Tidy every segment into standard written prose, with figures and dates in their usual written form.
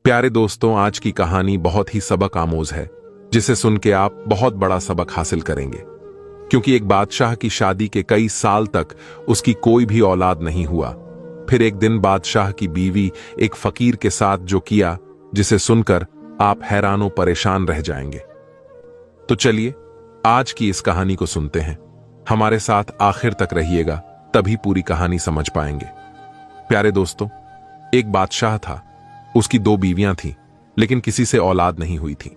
प्यारे दोस्तों, आज की कहानी बहुत ही सबक आमोज है, जिसे सुन के आप बहुत बड़ा सबक हासिल करेंगे। क्योंकि एक बादशाह की शादी के कई साल तक उसकी कोई भी औलाद नहीं हुआ। फिर एक दिन बादशाह की बीवी एक फकीर के साथ जो किया, जिसे सुनकर आप हैरानों परेशान रह जाएंगे। तो चलिए आज की इस कहानी को सुनते हैं। हमारे साथ आखिर तक रहिएगा, तभी पूरी कहानी समझ पाएंगे। प्यारे दोस्तों, एक बादशाह था। उसकी 2 बीवियां थीं, लेकिन किसी से औलाद नहीं हुई थी।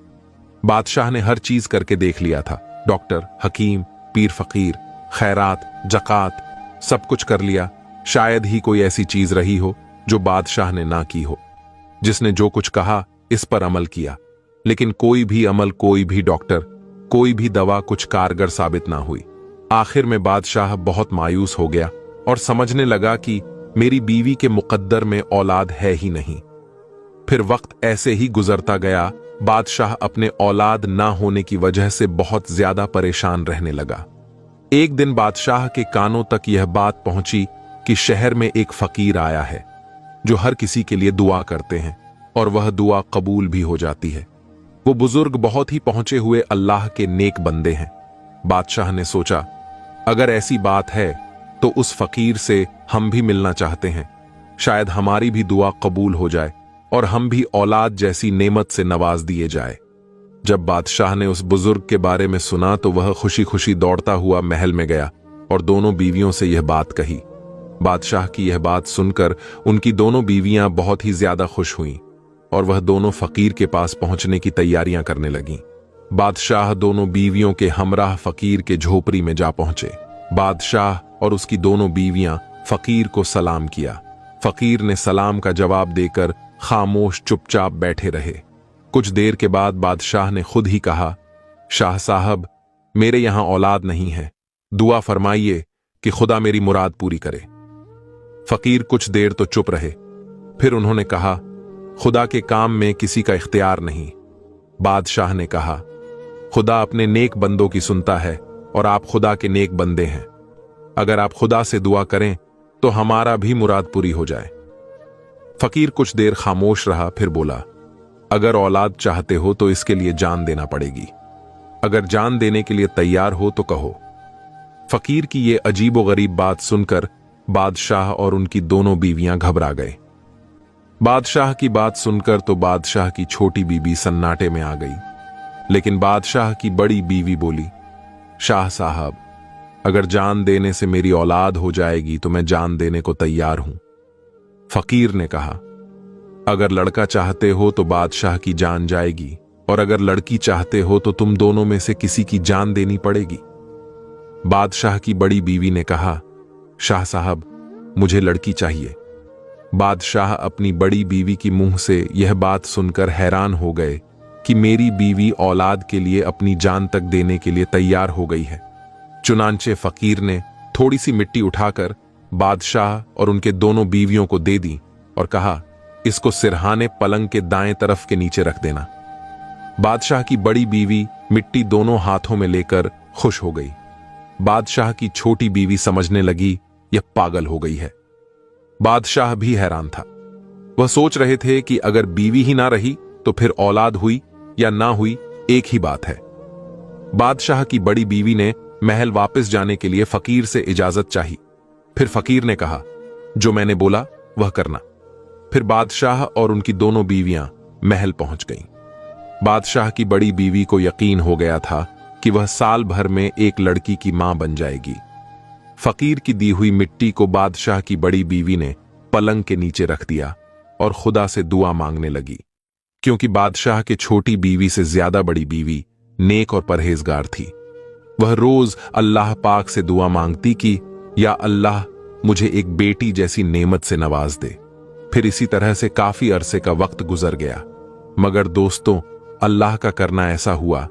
बादशाह ने हर चीज करके देख लिया था। डॉक्टर, हकीम, पीर फकीर, खैरात, जकात, सब कुछ कर लिया। शायद ही कोई ऐसी चीज रही हो जो बादशाह ने ना की हो। जिसने जो कुछ कहा इस पर अमल किया, लेकिन कोई भी अमल, कोई भी डॉक्टर, कोई भी दवा कुछ कारगर साबित ना हुई। आखिर में बादशाह बहुत मायूस हो गया और समझने लगा कि मेरी बीवी के मुकद्दर में औलाद है ही नहीं। फिर वक्त ऐसे ही गुजरता गया। बादशाह अपने औलाद ना होने की वजह से बहुत ज्यादा परेशान रहने लगा। एक दिन बादशाह के कानों तक यह बात पहुंची कि शहर में एक फकीर आया है जो हर किसी के लिए दुआ करते हैं और वह दुआ कबूल भी हो जाती है। वो बुजुर्ग बहुत ही पहुंचे हुए अल्लाह के नेक बंदे हैं। बादशाह ने सोचा, अगर ऐसी बात है तो उस फकीर से हम भी मिलना चाहते हैं। शायद हमारी भी दुआ कबूल हो जाए और हम भी औलाद जैसी नेमत से नवाज दिए जाए। जब बादशाह ने उस बुजुर्ग के बारे में सुना तो वह खुशी खुशी दौड़ता हुआ महल में गया और दोनों बीवियों से यह बात कही। बादशाह की यह बात सुनकर उनकी दोनों बीवियां बहुत ही ज्यादा खुश हुईं और वह दोनों फकीर के पास पहुंचने की तैयारियां करने लगीं। बादशाह दोनों बीवियों के हमराह फकीर के झोपड़ी में जा पहुंचे। बादशाह और उसकी दोनों बीवियां फकीर को सलाम किया। फकीर ने सलाम का जवाब देकर खामोश चुपचाप बैठे रहे। कुछ देर के बाद बादशाह ने खुद ही कहा, शाह साहब, मेरे यहां औलाद नहीं है। दुआ फरमाइए कि खुदा मेरी मुराद पूरी करे। फकीर कुछ देर तो चुप रहे। फिर उन्होंने कहा, खुदा के काम में किसी का इख्तियार नहीं। बादशाह ने कहा, खुदा अपने नेक बंदों की सुनता है और आप खुदा के नेक बंदे हैं। अगर आप खुदा से दुआ करें तो हमारा भी मुराद पूरी हो जाए। फकीर कुछ देर खामोश रहा, फिर बोला, अगर औलाद चाहते हो तो इसके लिए जान देना पड़ेगी। अगर जान देने के लिए तैयार हो तो कहो। फकीर की ये अजीब व गरीब बात सुनकर बादशाह और उनकी दोनों बीवियां घबरा गए। बादशाह की बात सुनकर तो बादशाह की छोटी बीवी सन्नाटे में आ गई, लेकिन बादशाह की बड़ी बीवी बोली, शाह साहब, अगर जान देने से मेरी औलाद हो जाएगी तो मैं जान देने को तैयार हूं। फकीर ने कहा, अगर लड़का चाहते हो तो बादशाह की जान जाएगी और अगर लड़की चाहते हो तो तुम दोनों में से किसी की जान देनी पड़ेगी। बादशाह की बड़ी बीवी ने कहा, शाह साहब, मुझे लड़की चाहिए। बादशाह अपनी बड़ी बीवी की मुंह से यह बात सुनकर हैरान हो गए कि मेरी बीवी औलाद के लिए अपनी जान तक देने के लिए तैयार हो गई है। चुनांचे फकीर ने थोड़ी सी मिट्टी उठाकर बादशाह और उनके दोनों बीवियों को दे दी और कहा, इसको सिरहाने पलंग के दाएं तरफ के नीचे रख देना। बादशाह की बड़ी बीवी मिट्टी दोनों हाथों में लेकर खुश हो गई। बादशाह की छोटी बीवी समझने लगी यह पागल हो गई है। बादशाह भी हैरान था। वह सोच रहे थे कि अगर बीवी ही ना रही तो फिर औलाद हुई या ना हुई एक ही बात है। बादशाह की बड़ी बीवी ने महल वापस जाने के लिए फकीर से इजाजत चाही। फिर फकीर ने कहा, जो मैंने बोला वह करना। फिर बादशाह और उनकी दोनों बीवियां महल पहुंच गईं। बादशाह की बड़ी बीवी को यकीन हो गया था कि वह साल भर में एक लड़की की मां बन जाएगी। फकीर की दी हुई मिट्टी को बादशाह की बड़ी बीवी ने पलंग के नीचे रख दिया और खुदा से दुआ मांगने लगी। क्योंकि बादशाह के छोटी बीवी से ज्यादा बड़ी बीवी नेक और परहेजगार थी। वह रोज अल्लाह पाक से दुआ मांगती कि या अल्लाह, मुझे एक बेटी जैसी नेमत से नवाज दे। फिर इसी तरह से काफी अरसे का वक्त गुजर गया। मगर दोस्तों, अल्लाह का करना ऐसा हुआ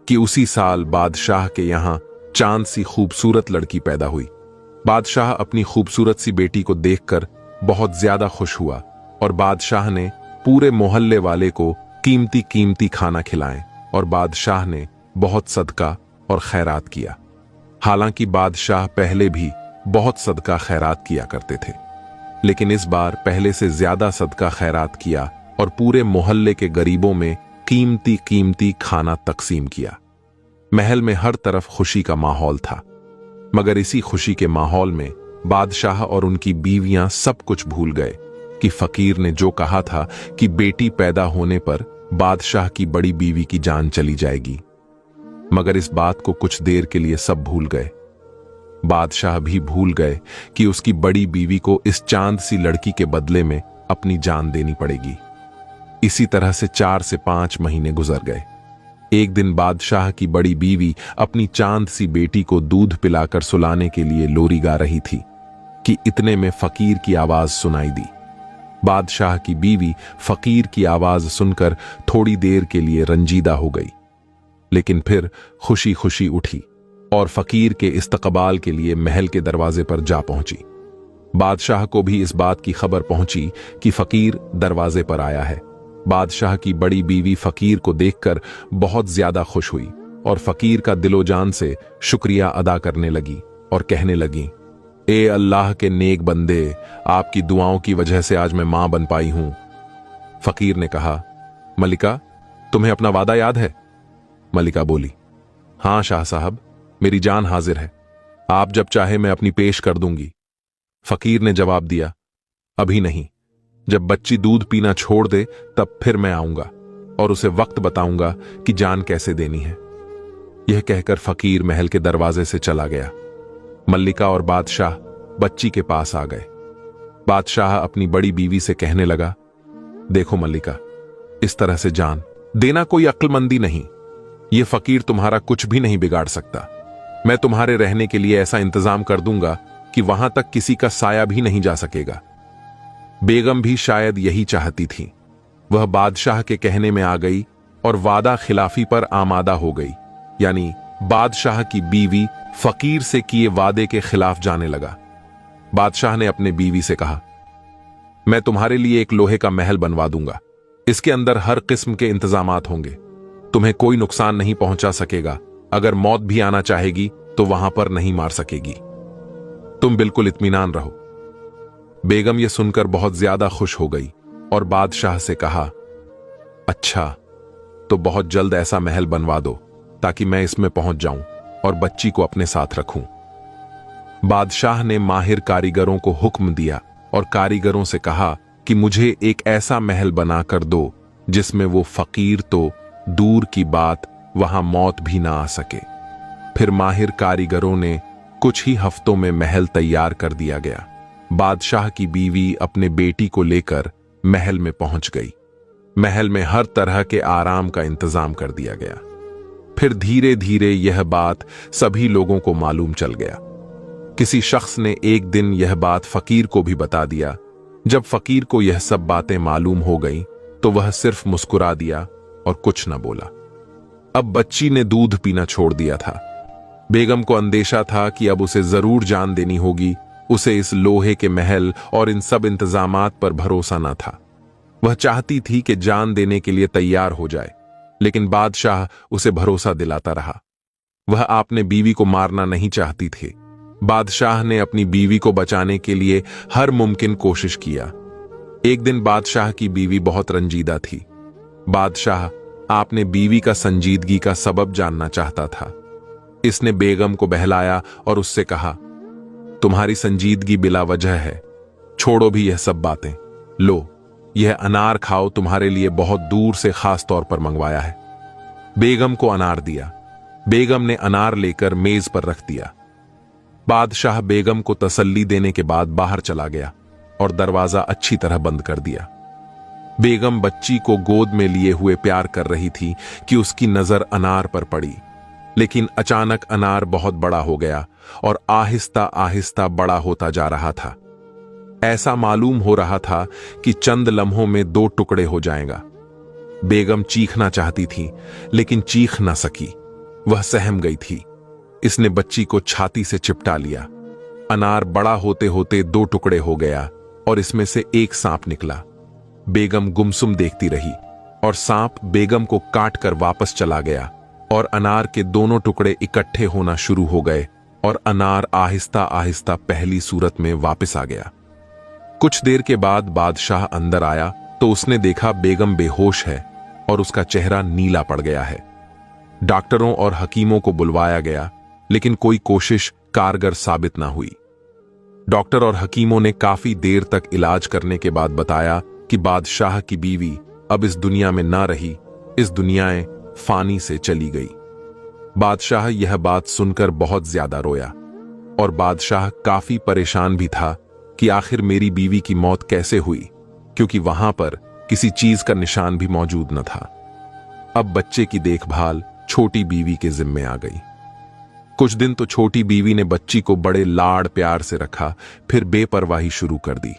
कि उसी साल बादशाह के यहां चांद सी खूबसूरत लड़की पैदा हुई। बादशाह अपनी खूबसूरत सी बेटी को देखकर बहुत ज्यादा खुश हुआ और बादशाह ने पूरे मोहल्ले वाले को कीमती कीमती खाना खिलाएं और बादशाह ने बहुत सदका और खैरात किया। हालांकि बादशाह पहले भी बहुत सदका खैरात किया करते थे, लेकिन इस बार पहले से ज्यादा सदका खैरात किया और पूरे मोहल्ले के गरीबों में कीमती कीमती खाना तकसीम किया। महल में हर तरफ खुशी का माहौल था, मगर इसी खुशी के माहौल में बादशाह और उनकी बीवियां सब कुछ भूल गए कि फकीर ने जो कहा था कि बेटी पैदा होने पर बादशाह की बड़ी बीवी की जान चली जाएगी। मगर इस बात को कुछ देर के लिए सब भूल गए। बादशाह भी भूल गए कि उसकी बड़ी बीवी को इस चांद सी लड़की के बदले में अपनी जान देनी पड़ेगी। इसी तरह से 4 से 5 महीने गुजर गए। एक दिन बादशाह की बड़ी बीवी अपनी चांद सी बेटी को दूध पिलाकर सुलाने के लिए लोरी गा रही थी कि इतने में फकीर की आवाज सुनाई दी। बादशाह की बीवी फकीर की आवाज सुनकर थोड़ी देर के लिए रंजीदा हो गई, लेकिन फिर खुशी खुशी उठी और फकीर के इस्तकबाल के लिए महल के दरवाजे पर जा पहुंची। बादशाह को भी इस बात की खबर पहुंची कि फकीर दरवाजे पर आया है। बादशाह की बड़ी बीवी फकीर को देखकर बहुत ज्यादा खुश हुई और फकीर का दिलो जान से शुक्रिया अदा करने लगी और कहने लगी, ए अल्लाह के नेक बंदे, आपकी दुआओं की वजह से आज मैं मां बन पाई हूं। फकीर ने कहा, मलिका, तुम्हें अपना वादा याद है? मलिका बोली, हां शाह साहब, मेरी जान हाजिर है, आप जब चाहे मैं अपनी पेश कर दूंगी। फकीर ने जवाब दिया, अभी नहीं, जब बच्ची दूध पीना छोड़ दे तब फिर मैं आऊंगा और उसे वक्त बताऊंगा कि जान कैसे देनी है। यह कहकर फकीर महल के दरवाजे से चला गया। मल्लिका और बादशाह बच्ची के पास आ गए। बादशाह अपनी बड़ी बीवी से कहने लगा, देखो मल्लिका, इस तरह से जान देना कोई अक्लमंदी नहीं। यह फकीर तुम्हारा कुछ भी नहीं बिगाड़ सकता। मैं तुम्हारे रहने के लिए ऐसा इंतजाम कर दूंगा कि वहां तक किसी का साया भी नहीं जा सकेगा। बेगम भी शायद यही चाहती थी। वह बादशाह के कहने में आ गई और वादा खिलाफी पर आमादा हो गई, यानी बादशाह की बीवी फकीर से किए वादे के खिलाफ जाने लगा। बादशाह ने अपने बीवी से कहा, मैं तुम्हारे लिए एक लोहे का महल बनवा दूंगा। इसके अंदर हर किस्म के इंतजामात होंगे। तुम्हें कोई नुकसान नहीं पहुंचा सकेगा। अगर मौत भी आना चाहेगी तो वहां पर नहीं मार सकेगी। तुम बिल्कुल इत्मीनान रहो। बेगम यह सुनकर बहुत ज्यादा खुश हो गई और बादशाह से कहा, अच्छा, तो बहुत जल्द ऐसा महल बनवा दो ताकि मैं इसमें पहुंच जाऊं और बच्ची को अपने साथ रखूं। बादशाह ने माहिर कारीगरों को हुक्म दिया और कारीगरों से कहा कि मुझे एक ऐसा महल बनाकर दो जिसमें वो फकीर तो दूर की बात, वहां मौत भी ना आ सके। फिर माहिर कारीगरों ने कुछ ही हफ्तों में महल तैयार कर दिया गया। बादशाह की बीवी अपने बेटी को लेकर महल में पहुंच गई। महल में हर तरह के आराम का इंतजाम कर दिया गया। फिर धीरे धीरे यह बात सभी लोगों को मालूम चल गया। किसी शख्स ने एक दिन यह बात फकीर को भी बता दिया। जब फकीर को यह सब बातें मालूम हो गईं, तो वह सिर्फ मुस्कुरा दिया और कुछ न बोला। अब बच्ची ने दूध पीना छोड़ दिया था। बेगम को अंदेशा था कि अब उसे जरूर जान देनी होगी। उसे इस लोहे के महल और इन सब इंतजामात पर भरोसा न था। वह चाहती थी कि जान देने के लिए तैयार हो जाए, लेकिन बादशाह उसे भरोसा दिलाता रहा। वह अपने बीवी को मारना नहीं चाहती थी। बादशाह ने अपनी बीवी को बचाने के लिए हर मुमकिन कोशिश किया। एक दिन बादशाह की बीवी बहुत रंजीदा थी। बादशाह अपने बीवी का संजीदगी का सबब जानना चाहता था। इसने बेगम को बहलाया और उससे कहा, तुम्हारी संजीदगी बिला वजह है, छोड़ो भी यह सब बातें। लो, यह अनार खाओ, तुम्हारे लिए बहुत दूर से खास तौर पर मंगवाया है। बेगम को अनार दिया। बेगम ने अनार लेकर मेज पर रख दिया। बादशाह बेगम को तसल्ली देने के बाद बाहर चला गया और दरवाजा अच्छी तरह बंद कर दिया। बेगम बच्ची को गोद में लिए हुए प्यार कर रही थी कि उसकी नजर अनार पर पड़ी, लेकिन अचानक अनार बहुत बड़ा हो गया और आहिस्ता आहिस्ता बड़ा होता जा रहा था। ऐसा मालूम हो रहा था कि चंद लम्हों में 2 टुकड़े हो जाएगा। बेगम चीखना चाहती थी, लेकिन चीख ना सकी। वह सहम गई थी। इसने बच्ची को छाती से चिपटा लिया। अनार बड़ा होते होते 2 टुकड़े हो गया और इसमें से एक सांप निकला। बेगम गुमसुम देखती रही और सांप बेगम को काट कर वापस चला गया और अनार के दोनों टुकड़े इकट्ठे होना शुरू हो गए और अनार आहिस्ता आहिस्ता पहली सूरत में वापस आ गया। कुछ देर के बाद बादशाह अंदर आया तो उसने देखा बेगम बेहोश है और उसका चेहरा नीला पड़ गया है। डॉक्टरों और हकीमों को बुलवाया गया, लेकिन कोई कोशिश कारगर साबित ना हुई। डॉक्टर और हकीमों ने काफी देर तक इलाज करने के बाद बताया कि बादशाह की बीवी अब इस दुनिया में ना रही, इस दुनियाएं फानी से चली गई। बादशाह यह बात सुनकर बहुत ज्यादा रोया और बादशाह काफी परेशान भी था कि आखिर मेरी बीवी की मौत कैसे हुई, क्योंकि वहां पर किसी चीज का निशान भी मौजूद न था। अब बच्चे की देखभाल छोटी बीवी के जिम्मे आ गई। कुछ दिन तो छोटी बीवी ने बच्ची को बड़े लाड़ प्यार से रखा, फिर बेपरवाही शुरू कर दी।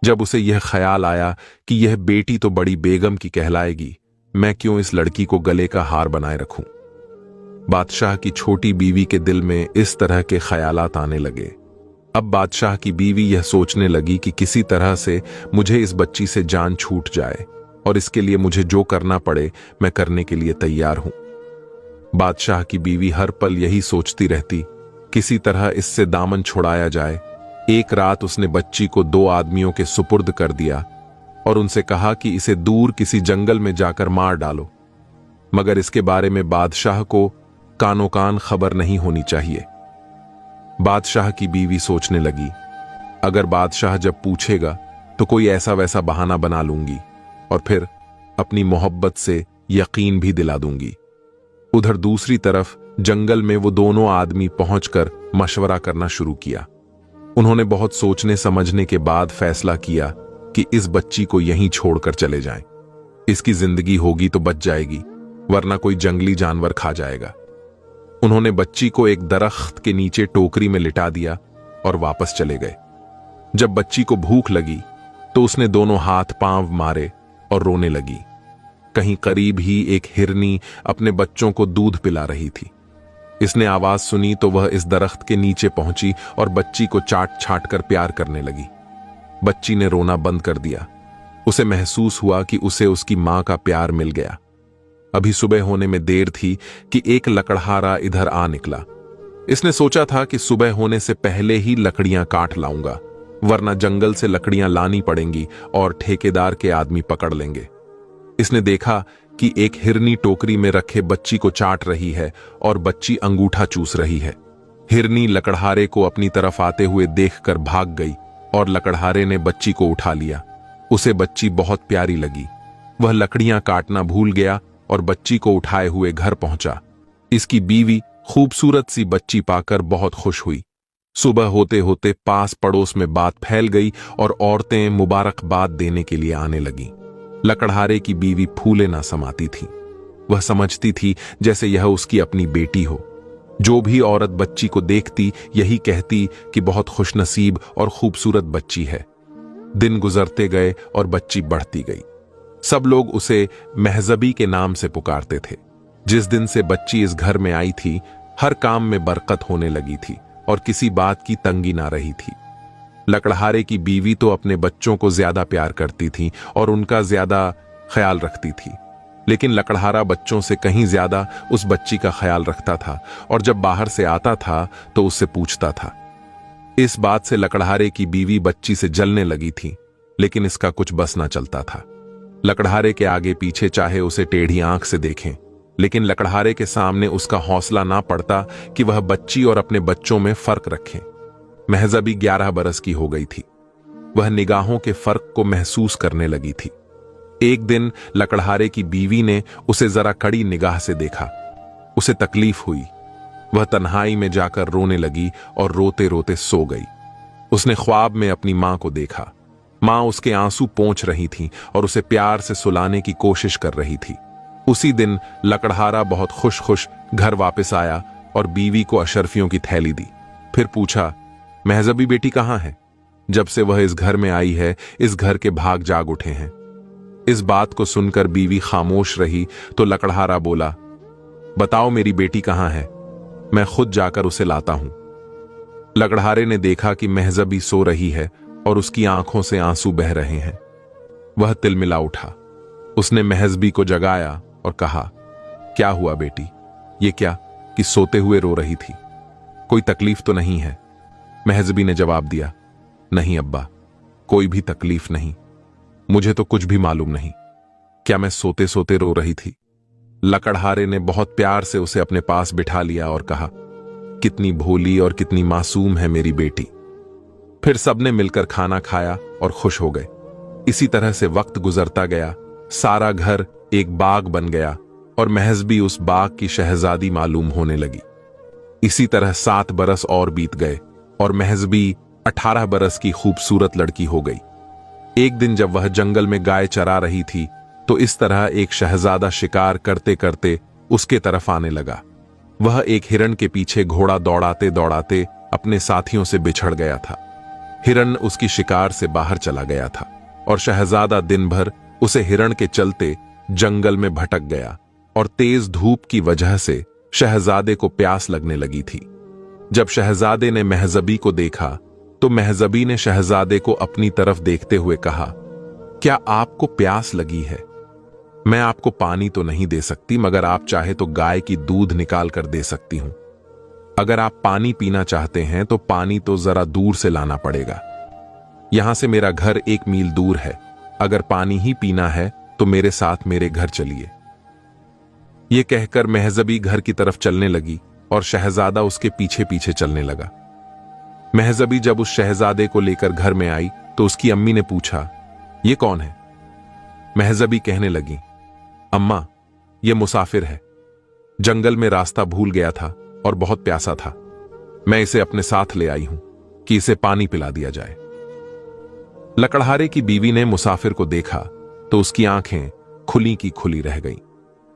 जब उसे यह ख्याल आया कि यह बेटी तो बड़ी बेगम की कहलाएगी, मैं क्यों इस लड़की को गले का हार बनाए रखूं। बादशाह की छोटी बीवी के दिल में इस तरह के ख्यालात आने लगे। अब बादशाह की बीवी यह सोचने लगी कि किसी तरह से मुझे इस बच्ची से जान छूट जाए और इसके लिए मुझे जो करना पड़े मैं करने के लिए तैयार हूं। बादशाह की बीवी हर पल यही सोचती रहती, किसी तरह इससे दामन छुड़ाया जाए। एक रात उसने बच्ची को 2 आदमियों के सुपुर्द कर दिया और उनसे कहा कि इसे दूर किसी जंगल में जाकर मार डालो, मगर इसके बारे में बादशाह को कानो कान खबर नहीं होनी चाहिए। बादशाह की बीवी सोचने लगी, अगर बादशाह जब पूछेगा तो कोई ऐसा वैसा बहाना बना लूंगी और फिर अपनी मोहब्बत से यकीन भी दिला दूंगी। उधर दूसरी तरफ जंगल में वो दोनों आदमी पहुंचकर मशवरा करना शुरू किया। उन्होंने बहुत सोचने समझने के बाद फैसला किया कि इस बच्ची को यहीं छोड़कर चले जाएं। इसकी जिंदगी होगी तो बच जाएगी, वरना कोई जंगली जानवर खा जाएगा। उन्होंने बच्ची को एक दरख्त के नीचे टोकरी में लिटा दिया और वापस चले गए। जब बच्ची को भूख लगी तो उसने दोनों हाथ पांव मारे और रोने लगी। कहीं करीब ही एक हिरनी अपने बच्चों को दूध पिला रही थी। इसने आवाज सुनी तो वह इस दरख्त के नीचे पहुंची और बच्ची को चाट छाट कर प्यार करने लगी। बच्ची ने रोना बंद कर दिया। उसे महसूस हुआ कि उसे उसकी मां का प्यार मिल गया। अभी सुबह होने में देर थी कि एक लकड़हारा इधर आ निकला। इसने सोचा था कि सुबह होने से पहले ही लकड़ियां काट लाऊंगा, वरना जंगल से लकड़ियां लानी पड़ेंगी और ठेकेदार के आदमी पकड़ लेंगे। इसने देखा कि एक हिरनी टोकरी में रखे बच्ची को चाट रही है और बच्ची अंगूठा चूस रही है। हिरनी लकड़हारे को अपनी तरफ आते हुए देखकर भाग गई और लकड़हारे ने बच्ची को उठा लिया। उसे बच्ची बहुत प्यारी लगी। वह लकड़ियां काटना भूल गया और बच्ची को उठाए हुए घर पहुंचा। इसकी बीवी खूबसूरत सी बच्ची पाकर बहुत खुश हुई। सुबह होते होते पास पड़ोस में बात फैल गई और औरतें मुबारकबाद देने के लिए आने लगीं। लकड़हारे की बीवी फूले ना समाती थी। वह समझती थी जैसे यह उसकी अपनी बेटी हो। जो भी औरत बच्ची को देखती यही कहती कि बहुत खुशनसीब और खूबसूरत बच्ची है। दिन गुजरते गए और बच्ची बढ़ती गई। सब लोग उसे महजबी के नाम से पुकारते थे। जिस दिन से बच्ची इस घर में आई थी, हर काम में बरकत होने लगी थी और किसी बात की तंगी ना रही थी। लकड़हारे की बीवी तो अपने बच्चों को ज्यादा प्यार करती थी और उनका ज्यादा ख्याल रखती थी, लेकिन लकड़हारा बच्चों से कहीं ज्यादा उस बच्ची का ख्याल रखता था और जब बाहर से आता था तो उससे पूछता था। इस बात से लकड़हारे की बीवी बच्ची से जलने लगी थी, लेकिन इसका कुछ बस ना चलता था। लकड़हारे के आगे पीछे चाहे उसे टेढ़ी आंख से देखें, लेकिन लकड़हारे के सामने उसका हौसला ना पड़ता कि वह बच्ची और अपने बच्चों में फर्क रखे। महजबी 11 बरस की हो गई थी। वह निगाहों के फर्क को महसूस करने लगी थी। एक दिन लकड़हारे की बीवी ने उसे जरा कड़ी निगाह से देखा। उसे तकलीफ हुई। वह तन्हाई में जाकर रोने लगी और रोते रोते सो गई। उसने ख्वाब में अपनी मां को देखा। मां उसके आंसू पोंछ रही थी और उसे प्यार से सुलाने की कोशिश कर रही थी। उसी दिन लकड़हारा बहुत खुश खुश घर वापस आया और बीवी को अशर्फियों की थैली दी। फिर पूछा, महजबी बेटी कहां है? जब से वह इस घर में आई है, इस घर के भाग जाग उठे हैं। इस बात को सुनकर बीवी खामोश रही तो लकड़हारा बोला, बताओ मेरी बेटी कहां है, मैं खुद जाकर उसे लाता हूं। लकड़हारे ने देखा कि महजबी सो रही है और उसकी आंखों से आंसू बह रहे हैं। वह तिलमिला उठा। उसने महजबी को जगाया और कहा, क्या हुआ बेटी? ये क्या कि सोते हुए रो रही थी? कोई तकलीफ तो नहीं है? महजबी ने जवाब दिया, नहीं अब्बा, कोई भी तकलीफ नहीं। मुझे तो कुछ भी मालूम नहीं। क्या मैं सोते सोते रो रही थी? लकड़हारे ने बहुत प्यार से उसे अपने पास बिठा लिया और कहा, कितनी भोली और कितनी मासूम है मेरी बेटी। फिर सबने मिलकर खाना खाया और खुश हो गए। इसी तरह से वक्त गुजरता गया। सारा घर एक बाग बन गया और महज भी उस बाग की शहजादी मालूम होने लगी। इसी तरह 7 बरस और बीत गए और महज भी 18 बरस की खूबसूरत लड़की हो गई। एक दिन जब वह जंगल में गाय चरा रही थी तो इस तरह एक शहजादा शिकार करते करते उसके तरफ आने लगा। वह एक हिरण के पीछे घोड़ा दौड़ाते दौड़ाते अपने साथियों से बिछड़ गया था। हिरण उसकी शिकार से बाहर चला गया था और शहजादा दिन भर उसे हिरण के चलते जंगल में भटक गया और तेज धूप की वजह से शहजादे को प्यास लगने लगी थी। जब शहजादे ने महजबी को देखा तो महजबी ने शहजादे को अपनी तरफ देखते हुए कहा, क्या आपको प्यास लगी है? मैं आपको पानी तो नहीं दे सकती, मगर आप चाहे तो गाय की दूध निकाल कर दे सकती हूं। अगर आप पानी पीना चाहते हैं तो पानी तो जरा दूर से लाना पड़ेगा। यहां से मेरा घर 1 मील दूर है। अगर पानी ही पीना है तो मेरे साथ मेरे घर चलिए। यह कहकर महजबी घर की तरफ चलने लगी और शहजादा उसके पीछे पीछे चलने लगा। महजबी जब उस शहजादे को लेकर घर में आई तो उसकी अम्मी ने पूछा, यह कौन है? महजबी कहने लगी, अम्मा, यह मुसाफिर है। जंगल में रास्ता भूल गया था और बहुत प्यासा था। मैं इसे अपने साथ ले आई हूं कि इसे पानी पिला दिया जाए। लकड़हारे की बीवी ने मुसाफिर को देखा तो उसकी आंखें खुली की खुली रह गईं।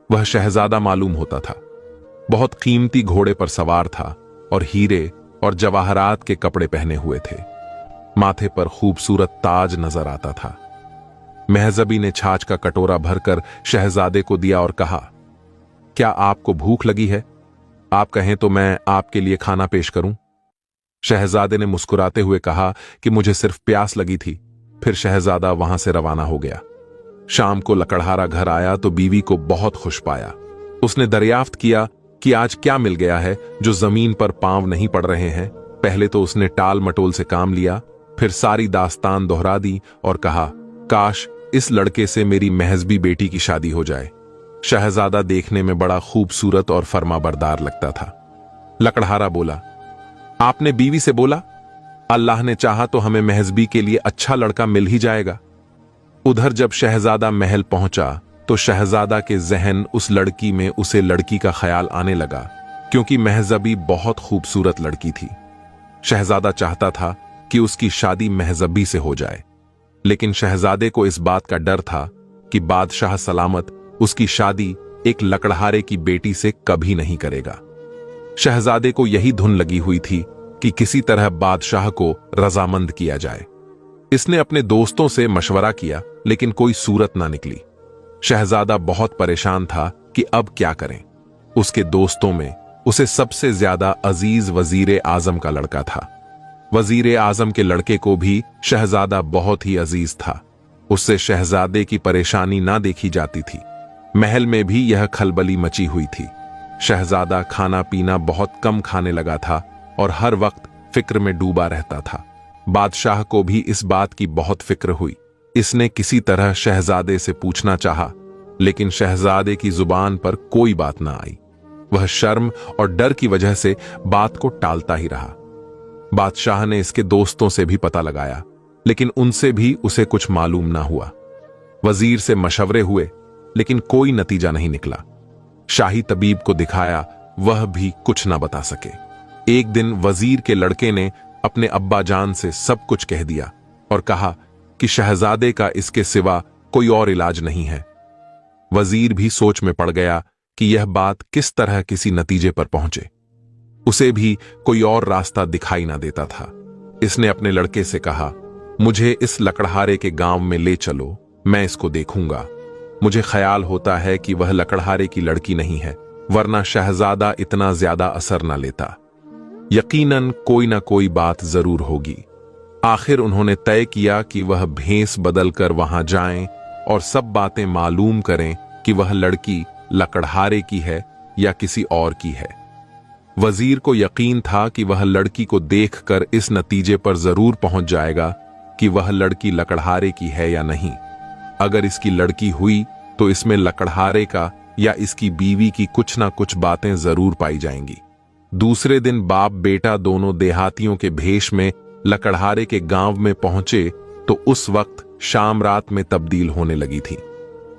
वह शहजादा मालूम होता था। बहुत कीमती घोड़े पर सवार था और हीरे और जवाहरात के कपड़े पहने हुए थे। माथे पर खूबसूरत ताज नजर आता था। महजबी ने छाछ का कटोरा भरकर शहजादे को दिया और कहा, क्या आपको भूख लगी है? आप कहें तो मैं आपके लिए खाना पेश करूं। शहजादे ने मुस्कुराते हुए कहा कि मुझे सिर्फ प्यास लगी थी। फिर शहजादा वहां से रवाना हो गया। शाम को लकड़हारा घर आया तो बीवी को बहुत खुश पाया। उसने दरियाफ्त किया कि आज क्या मिल गया है जो जमीन पर पांव नहीं पड़ रहे हैं। पहले तो उसने टाल मटोल से काम लिया, फिर सारी दास्तान दोहरा दी और कहा, काश इस लड़के से मेरी महजबी बेटी की शादी हो जाए। शहजादा देखने में बड़ा खूबसूरत और फर्माबरदार लगता था। लकड़हारा बोला, आपने बीवी से बोला? अल्लाह ने चाहा तो हमें महजबी के लिए अच्छा लड़का मिल ही जाएगा। उधर जब शहजादा महल पहुंचा तो शहजादा के जहन उस लड़की में उसे लड़की का ख्याल आने लगा, क्योंकि महजबी बहुत खूबसूरत लड़की थी। शहजादा चाहता था कि उसकी शादी महजबी से हो जाए, लेकिन शहजादे को इस बात का डर था कि बादशाह सलामत उसकी शादी एक लकड़हारे की बेटी से कभी नहीं करेगा। शहजादे को यही धुन लगी हुई थी कि किसी तरह बादशाह को रजामंद किया जाए। इसने अपने दोस्तों से मशवरा किया, लेकिन कोई सूरत ना निकली। शहजादा बहुत परेशान था कि अब क्या करें। उसके दोस्तों में उसे सबसे ज्यादा अजीज वजीर आजम का लड़का था। वजीर आजम के लड़के को भी शहजादा बहुत ही अजीज था। उससे शहजादे की परेशानी ना देखी जाती थी। महल में भी यह खलबली मची हुई थी। शहजादा खाना पीना बहुत कम खाने लगा था और हर वक्त फिक्र में डूबा रहता था। बादशाह को भी इस बात की बहुत फिक्र हुई। इसने किसी तरह शहजादे से पूछना चाहा, लेकिन शहजादे की जुबान पर कोई बात ना आई। वह शर्म और डर की वजह से बात को टालता ही रहा। बादशाह ने इसके दोस्तों से भी पता लगाया, लेकिन उनसे भी उसे कुछ मालूम ना हुआ। वजीर से मशवरे हुए, लेकिन कोई नतीजा नहीं निकला। शाही तबीब को दिखाया, वह भी कुछ ना बता सके। एक दिन वजीर के लड़के ने अपने अब्बा जान से सब कुछ कह दिया और कहा कि शहजादे का इसके सिवा कोई और इलाज नहीं है। वजीर भी सोच में पड़ गया कि यह बात किस तरह किसी नतीजे पर पहुंचे। उसे भी कोई और रास्ता दिखाई ना देता था। इसने अपने लड़के से कहा, मुझे इस लकड़हारे के गांव में ले चलो, मैं इसको देखूंगा। मुझे ख्याल होता है कि वह लकड़हारे की लड़की नहीं है, वरना शहजादा इतना ज्यादा असर ना लेता। यकीनन कोई ना कोई बात जरूर होगी। आखिर उन्होंने तय किया कि वह भेस बदलकर वहां जाएं और सब बातें मालूम करें कि वह लड़की लकड़हारे की है या किसी और की है। वजीर को यकीन था कि वह लड़की को देखकर इस नतीजे पर जरूर पहुंच जाएगा कि वह लड़की लकड़हारे की है या नहीं। अगर इसकी लड़की हुई तो इसमें लकड़हारे का या इसकी बीवी की कुछ ना कुछ बातें जरूर पाई जाएंगी। दूसरे दिन बाप बेटा दोनों देहातियों के भेष में लकड़हारे के गांव में पहुंचे तो उस वक्त शाम रात में तब्दील होने लगी थी।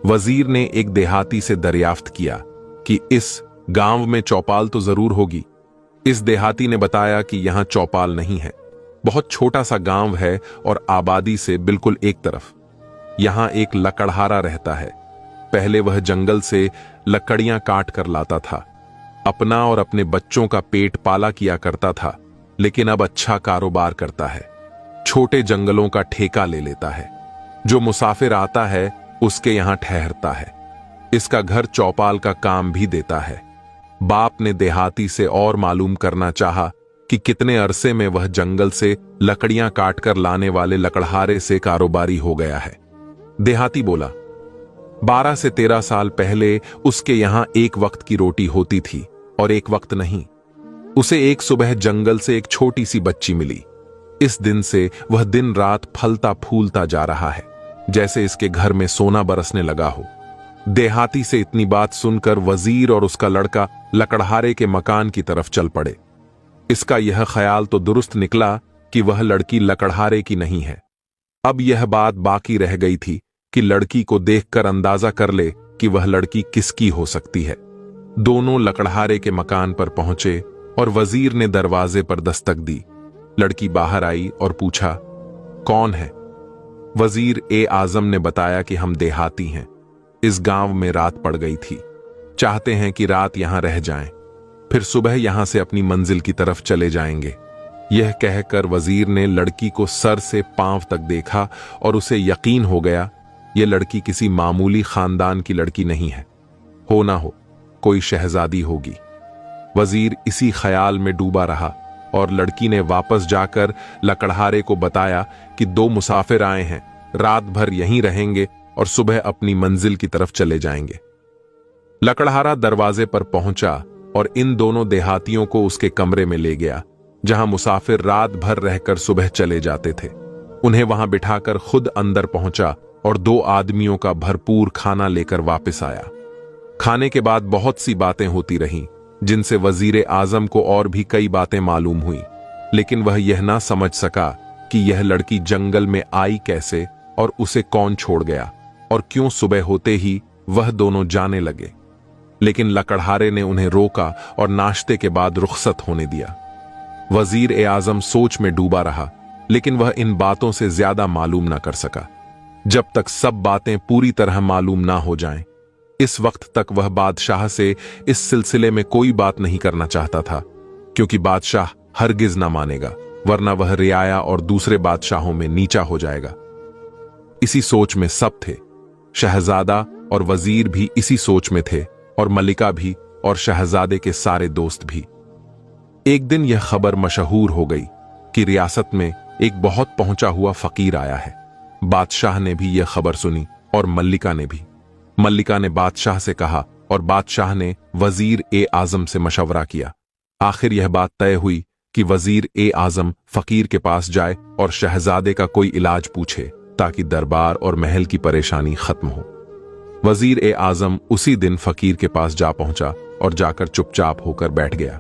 वजीर ने एक देहाती से दरियाफ्त किया कि इस गांव में चौपाल तो जरूर होगी। इस देहाती ने बताया कि यहां चौपाल नहीं है, बहुत छोटा सा गांव है और आबादी से बिल्कुल एक तरफ। यहां एक लकड़हारा रहता है। पहले वह जंगल से लकड़ियां काट कर लाता था, अपना और अपने बच्चों का पेट पाला किया करता था, लेकिन अब अच्छा कारोबार करता है। छोटे जंगलों का ठेका ले लेता है। जो मुसाफिर आता है उसके यहां ठहरता है। इसका घर चौपाल का काम भी देता है। बाप ने देहाती से और मालूम करना चाहा कि कितने अरसे में वह जंगल से लकड़ियां काटकर लाने वाले लकड़हारे से कारोबारी हो गया है। देहाती बोला, 12 से 13 साल पहले उसके यहां एक वक्त की रोटी होती थी और एक वक्त नहीं। उसे एक सुबह जंगल से एक छोटी सी बच्ची मिली। इस दिन से वह दिन रात फलता फूलता जा रहा है, जैसे इसके घर में सोना बरसने लगा हो। देहाती से इतनी बात सुनकर वजीर और उसका लड़का लकड़हारे के मकान की तरफ चल पड़े। इसका यह ख्याल तो दुरुस्त निकला कि वह लड़की लकड़हारे की नहीं है। अब यह बात बाकी रह गई थी कि लड़की को देखकर अंदाजा कर ले कि वह लड़की किसकी हो सकती है। दोनों लकड़हारे के मकान पर पहुंचे और वजीर ने दरवाजे पर दस्तक दी। लड़की बाहर आई और पूछा, कौन है? वजीर ए आजम ने बताया कि हम देहाती हैं, इस गांव में रात पड़ गई थी, चाहते हैं कि रात यहां रह जाएं, फिर सुबह यहां से अपनी मंजिल की तरफ चले जाएंगे। यह कहकर वजीर ने लड़की को सर से पांव तक देखा और उसे यकीन हो गया यह लड़की किसी मामूली खानदान की लड़की नहीं है, हो ना हो कोई शहजादी होगी। वजीर इसी ख्याल में डूबा रहा और लड़की ने वापस जाकर लकड़हारे को बताया कि 2 मुसाफिर आए हैं, रात भर यहीं रहेंगे और सुबह अपनी मंजिल की तरफ चले जाएंगे। लकड़हारा दरवाजे पर पहुंचा और इन दोनों देहातियों को उसके कमरे में ले गया, जहां मुसाफिर रात भर रहकर सुबह चले जाते थे। उन्हें वहां बिठाकर खुद अंदर पहुंचा और 2 आदमियों का भरपूर खाना लेकर वापस आया। खाने के बाद बहुत सी बातें होती रहीं, जिनसे वजीर आजम को और भी कई बातें मालूम हुई, लेकिन वह यह ना समझ सका कि यह लड़की जंगल में आई कैसे और उसे कौन छोड़ गया और क्यों सुबह होते ही वह दोनों जाने लगे। लेकिन लकड़हारे ने उन्हें रोका और नाश्ते के बाद रुखसत होने दिया। वजीर ए आजम सोच में डूबा रहा, लेकिन वह इन बातों से ज्यादा मालूम ना कर सका जब तक सब बातें पूरी तरह मालूम ना हो जाएं। इस वक्त तक वह बादशाह से इस सिलसिले में कोई बात नहीं करना चाहता था, क्योंकि बादशाह हरगिज ना मानेगा, वरना वह रियाया और दूसरे बादशाहों में नीचा हो जाएगा। इसी सोच में सब थे। शहजादा और वजीर भी इसी सोच में थे और मलिका भी और शहजादे के सारे दोस्त भी। एक दिन यह खबर मशहूर हो गई कि रियासत में एक बहुत पहुंचा हुआ फकीर आया है। बादशाह ने भी यह खबर सुनी और मल्लिका ने भी। मल्लिका ने बादशाह से कहा और बादशाह ने वजीर ए आजम से मशवरा किया। आखिर यह बात तय हुई कि वजीर ए आजम फकीर के पास जाए और शहजादे का कोई इलाज पूछे, ताकि दरबार और महल की परेशानी खत्म हो। वजीर ए आजम उसी दिन फकीर के पास जा पहुंचा और जाकर चुपचाप होकर बैठ गया।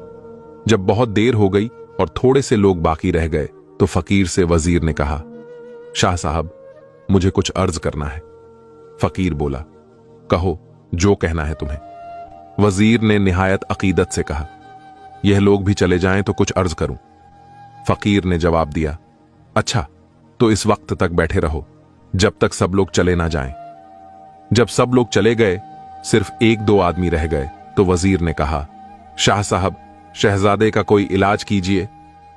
जब बहुत देर हो गई और थोड़े से लोग बाकी रह गए तो फकीर से वजीर ने कहा, शाह साहब, मुझे कुछ अर्ज करना है। फकीर बोला, कहो, जो कहना है तुम्हें। वजीर ने निहायत अकीदत से कहा, यह लोग भी चले जाएं तो कुछ अर्ज करूं। फकीर ने जवाब दिया, अच्छा, तो इस वक्त तक बैठे रहो जब तक सब लोग चले ना जाएं। जब सब लोग चले गए, सिर्फ 1-2 आदमी रह गए तो वजीर ने कहा, शाह साहब, शहजादे का कोई इलाज कीजिए,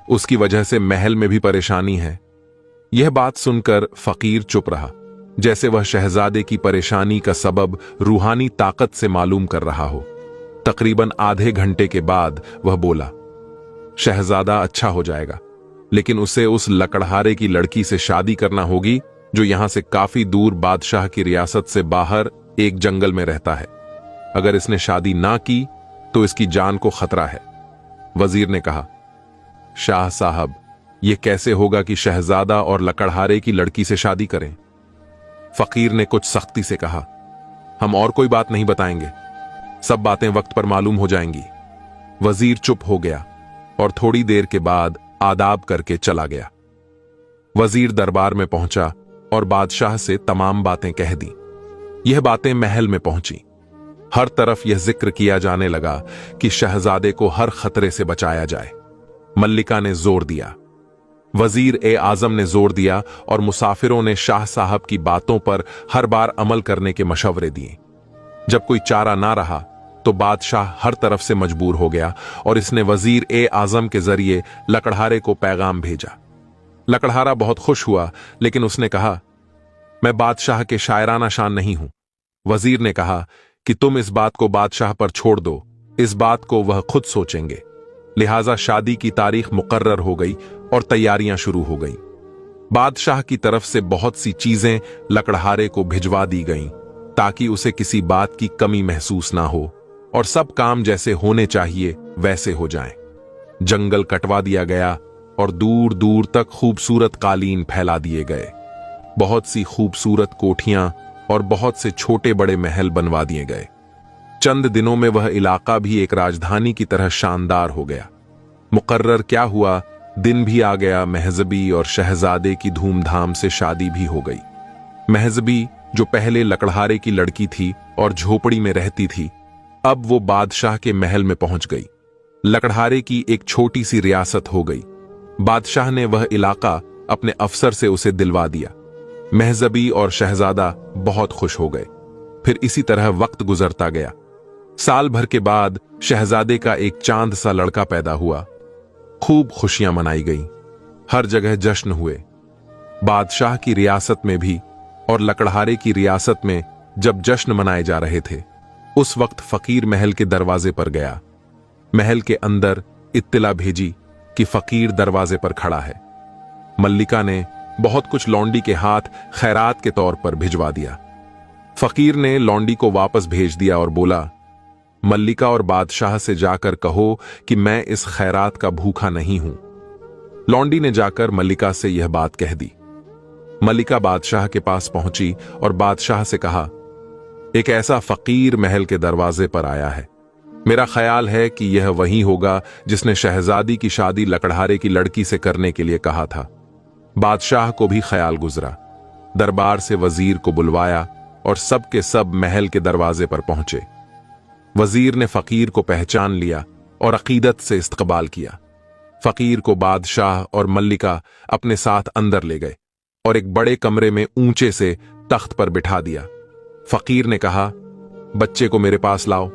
उसकी वजह से महल में भी परेशानी है। यह बात सुनकर फकीर चुप रहा, जैसे वह शहजादे की परेशानी का सबब रूहानी ताकत से मालूम कर रहा हो। तकरीबन आधे घंटे के बाद वह बोला, शहजादा अच्छा हो जाएगा, लेकिन उसे उस लकड़हारे की लड़की से शादी करना होगी जो यहां से काफी दूर बादशाह की रियासत से बाहर एक जंगल में रहता है। अगर इसने शादी ना की तो इसकी जान को खतरा है। वजीर ने कहा, शाह साहब, यह कैसे होगा कि शहजादा और लकड़हारे की लड़की से शादी करें? फकीर ने कुछ सख्ती से कहा, हम और कोई बात नहीं बताएंगे, सब बातें वक्त पर मालूम हो जाएंगी। वजीर चुप हो गया और थोड़ी देर के बाद आदाब करके चला गया। वजीर दरबार में पहुंचा और बादशाह से तमाम बातें कह दी। यह बातें महल में पहुंची। हर तरफ यह जिक्र किया जाने लगा कि शहजादे को हर खतरे से बचाया जाए। मल्लिका ने जोर दिया, वजीर ए आजम ने जोर दिया और मुसाफिरों ने शाह साहब की बातों पर हर बार अमल करने के मशवरे दिए। जब कोई चारा ना रहा तो बादशाह हर तरफ से मजबूर हो गया और इसने वजीर ए आजम के जरिए लकड़हारे को पैगाम भेजा। लकड़हारा बहुत खुश हुआ, लेकिन उसने कहा, मैं बादशाह के शायराना शान नहीं हूं। वजीर ने कहा कि तुम इस बात को बादशाह पर छोड़ दो, इस बात को वह खुद सोचेंगे। लिहाजा शादी की तारीख मुकर्रर हो गई और तैयारियां शुरू हो गईं। बादशाह की तरफ से बहुत सी चीजें लकड़हारे को भिजवा दी गईं ताकि उसे किसी बात की कमी महसूस ना हो और सब काम जैसे होने चाहिए वैसे हो जाएं। जंगल कटवा दिया गया और दूर दूर तक खूबसूरत कालीन फैला दिए गए। बहुत सी खूबसूरत कोठियां और बहुत से छोटे बड़े महल बनवा दिए गए। चंद दिनों में वह इलाका भी एक राजधानी की तरह शानदार हो गया। मुकर्रर क्या हुआ, दिन भी आ गया। महजबी और शहजादे की धूमधाम से शादी भी हो गई। महजबी, जो पहले लकड़हारे की लड़की थी और झोपड़ी में रहती थी, अब वो बादशाह के महल में पहुंच गई। लकड़हारे की एक छोटी सी रियासत हो गई। बादशाह ने वह इलाका अपने अफसर से उसे दिलवा दिया। महजबी और शहजादा बहुत खुश हो गए। फिर इसी तरह वक्त गुजरता गया। साल भर के बाद शहजादे का एक चांद सा लड़का पैदा हुआ। खूब खुशियां मनाई गईं। हर जगह जश्न हुए। बादशाह की रियासत में भी और लकड़हारे की रियासत में जब जश्न मनाए जा रहे थे, उस वक्त फकीर महल के दरवाजे पर गया। महल के अंदर इत्तिला भेजी कि फकीर दरवाजे पर खड़ा है। मल्लिका ने बहुत कुछ लौंडी के हाथ खैरात के तौर पर भिजवा दिया। फकीर ने लौंडी को वापस भेज दिया और बोला, मल्लिका और बादशाह से जाकर कहो कि मैं इस खैरात का भूखा नहीं हूं। लौंडी ने जाकर मल्लिका से यह बात कह दी। मल्लिका बादशाह के पास पहुंची और बादशाह से कहा, एक ऐसा फकीर महल के दरवाजे पर आया है। मेरा ख्याल है कि यह वही होगा जिसने शहजादी की शादी लकड़हारे की लड़की से करने के लिए कहा था। बादशाह को भी ख्याल गुजरा। दरबार से वजीर को बुलवाया और सब के सब महल के दरवाजे पर पहुंचे। वजीर ने फकीर को पहचान लिया और अकीदत से इस्तकबाल किया। फकीर को बादशाह और मल्लिका अपने साथ अंदर ले गए और एक बड़े कमरे में ऊंचे से तख्त पर बिठा दिया। फकीर ने कहा, बच्चे को मेरे पास लाओ।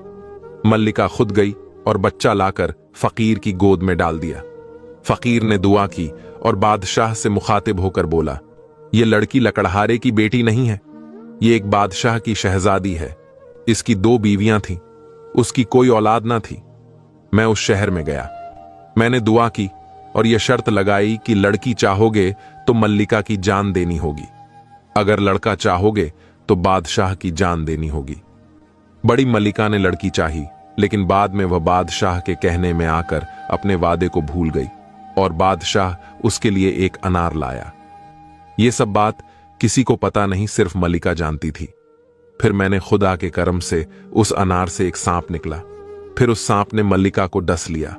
मल्लिका खुद गई और बच्चा लाकर फकीर की गोद में डाल दिया। फकीर ने दुआ की और बादशाह से मुखातिब होकर बोला, यह लड़की लकड़हारे की बेटी नहीं है, ये एक बादशाह की शहजादी है। इसकी 2 बीवियां थीं, उसकी कोई औलाद ना थी। मैं उस शहर में गया, मैंने दुआ की और यह शर्त लगाई कि लड़की चाहोगे तो मल्लिका की जान देनी होगी, अगर लड़का चाहोगे तो बादशाह की जान देनी होगी। बड़ी मल्लिका ने लड़की चाही, लेकिन बाद में वह बादशाह के कहने में आकर अपने वादे को भूल गई और बादशाह उसके लिए एक अनार लाया। यह सब बात किसी को पता नहीं, सिर्फ मल्लिका जानती थी। फिर मैंने खुदा के करम से उस अनार से एक सांप निकला। फिर उस सांप ने मल्लिका को डस लिया।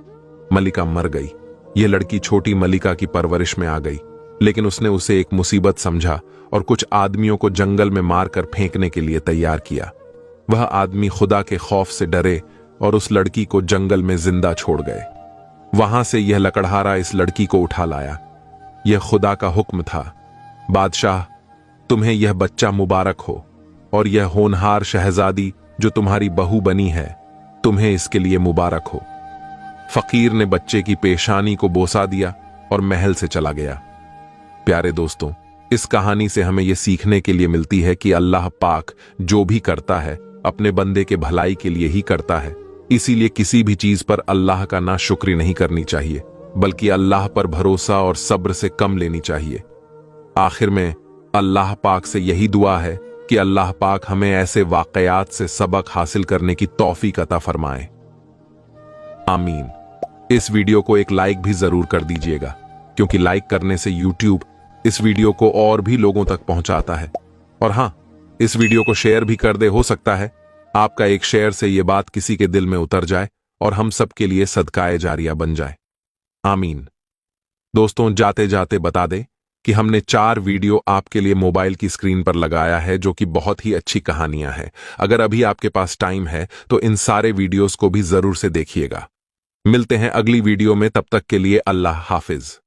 मल्लिका मर गई। यह लड़की छोटी मल्लिका की परवरिश में आ गई, लेकिन उसने उसे एक मुसीबत समझा और कुछ आदमियों को जंगल में मारकर फेंकने के लिए तैयार किया। वह आदमी खुदा के खौफ से डरे और उस लड़की को जंगल में जिंदा छोड़ गए। वहां से यह लकड़हारा इस लड़की को उठा लाया। यह खुदा का हुक्म था। बादशाह, तुम्हें यह बच्चा मुबारक हो और यह होनहार शहजादी जो तुम्हारी बहू बनी है, तुम्हें इसके लिए मुबारक हो। फकीर ने बच्चे की पेशानी को बोसा दिया और महल से चला गया। प्यारे दोस्तों, इस कहानी से हमें यह सीखने के लिए मिलती है कि अल्लाह पाक जो भी करता है अपने बंदे के भलाई के लिए ही करता है। इसीलिए किसी भी चीज पर अल्लाह का नाशुक्री नहीं करनी चाहिए, बल्कि अल्लाह पर भरोसा और सब्र से कम लेनी चाहिए। आखिर में अल्लाह पाक से यही दुआ है कि अल्लाह पाक हमें ऐसे वाकयात से सबक हासिल करने की तौफीक अता फरमाए। आमीन। इस वीडियो को एक लाइक भी जरूर कर दीजिएगा, क्योंकि लाइक करने से यूट्यूब इस वीडियो को और भी लोगों तक पहुंचाता है। और हां, इस वीडियो को शेयर भी कर दे। हो सकता है आपका एक शेयर से ये बात किसी के दिल में उतर जाए और हम सब के लिए सदकाए जारिया बन जाए। आमीन। दोस्तों, जाते जाते बता दें कि हमने 4 वीडियो आपके लिए मोबाइल की स्क्रीन पर लगाया है जो कि बहुत ही अच्छी कहानियां हैं। अगर अभी आपके पास टाइम है तो इन सारे वीडियोस को भी जरूर से देखिएगा। मिलते हैं अगली वीडियो में, तब तक के लिए अल्लाह हाफिज।